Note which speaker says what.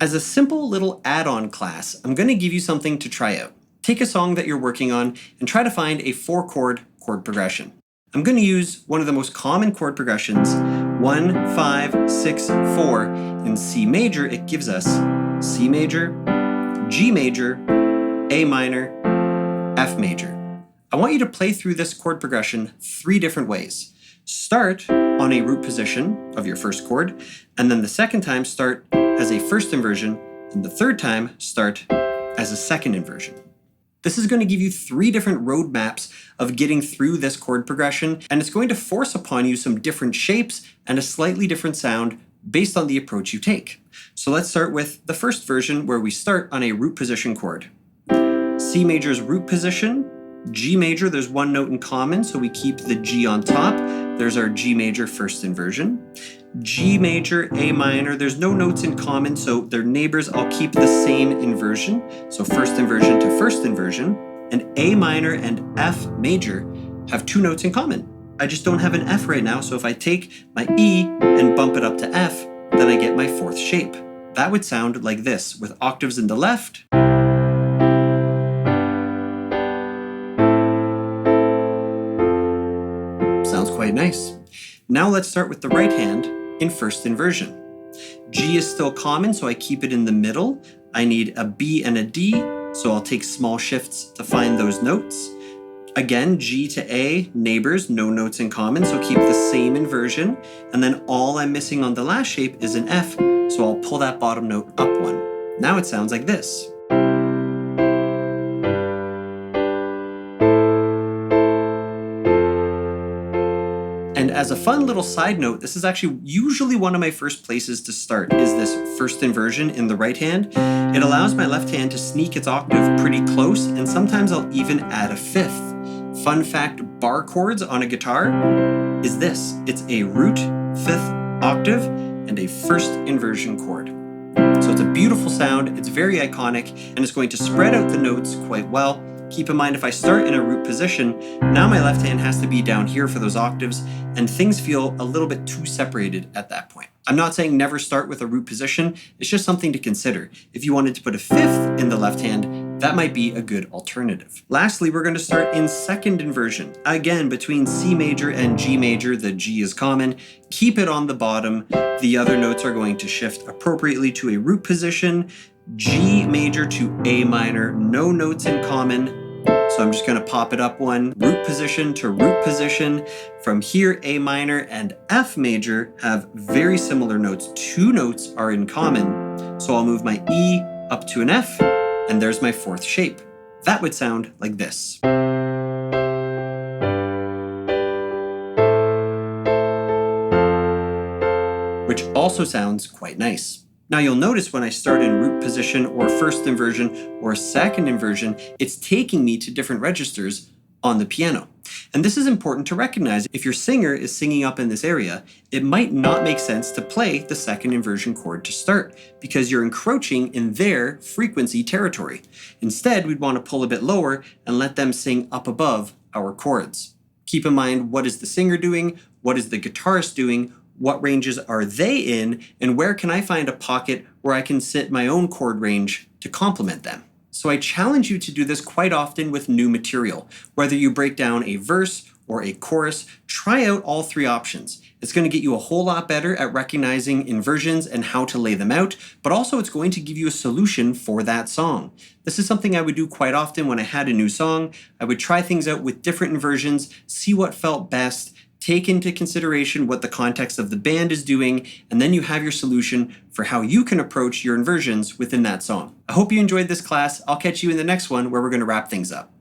Speaker 1: As a simple little add-on class, I'm going to give you something to try out. Take a song that you're working on and try to find a 4-chord chord progression. I'm going to use one of the most common chord progressions, 1, 5, 6, 4. In C major, it gives us C major, G major, A minor, F major. I want you to play through this chord progression 3 different ways. Start on a root position of your first chord, and then the second time start as a first inversion, and the third time start as a second inversion. This is going to give you 3 different roadmaps of getting through this chord progression, and it's going to force upon you some different shapes and a slightly different sound based on the approach you take. So let's start with the first version where we start on a root position chord. C major's root position, G major, there's one note in common, so we keep the G on top. There's our G major first inversion. G major, A minor, there's no notes in common, so they're neighbors. I'll keep the same inversion. So first inversion to first inversion. And A minor and F major have 2 notes in common. I just don't have an F right now, so if I take my E and bump it up to F, then I get my 4th shape. That would sound like this, with octaves in the left, sounds quite nice. Now let's start with the right hand in first inversion. G is still common, so I keep it in the middle. I need a B and a D, so I'll take small shifts to find those notes. Again, G to A, neighbors, no notes in common, so keep the same inversion. And then all I'm missing on the last shape is an F, so I'll pull that bottom note up 1. Now it sounds like this. And as a fun little side note, this is actually usually one of my first places to start, is this first inversion in the right hand. It allows my left hand to sneak its octave pretty close, and sometimes I'll even add a 5th. Fun fact, bar chords on a guitar is this. It's a root, 5th octave, and a first inversion chord. So it's a beautiful sound, it's very iconic, and it's going to spread out the notes quite well. Keep in mind, if I start in a root position, now my left hand has to be down here for those octaves, and things feel a little bit too separated at that point. I'm not saying never start with a root position, it's just something to consider. If you wanted to put a 5th in the left hand, that might be a good alternative. Lastly, we're going to start in second inversion. Again, between C major and G major, the G is common. Keep it on the bottom. The other notes are going to shift appropriately to a root position. G major to A minor, no notes in common. So I'm just going to pop it up 1, root position to root position. From here, A minor and F major have very similar notes. 2 notes are in common. So I'll move my E up to an F, and there's my 4th shape. That would sound like this. Which also sounds quite nice. Now you'll notice when I start in root position or first inversion or second inversion, it's taking me to different registers on the piano. And this is important to recognize. If your singer is singing up in this area, it might not make sense to play the second inversion chord to start because you're encroaching in their frequency territory. Instead, we'd want to pull a bit lower and let them sing up above our chords. Keep in mind, what is the singer doing? What is the guitarist doing? What ranges are they in, and where can I find a pocket where I can sit my own chord range to complement them? So I challenge you to do this quite often with new material. Whether you break down a verse or a chorus, try out all 3 options. It's going to get you a whole lot better at recognizing inversions and how to lay them out, but also it's going to give you a solution for that song. This is something I would do quite often when I had a new song. I would try things out with different inversions, see what felt best, take into consideration what the context of the band is doing, and then you have your solution for how you can approach your inversions within that song. I hope you enjoyed this class. I'll catch you in the next one where we're going to wrap things up.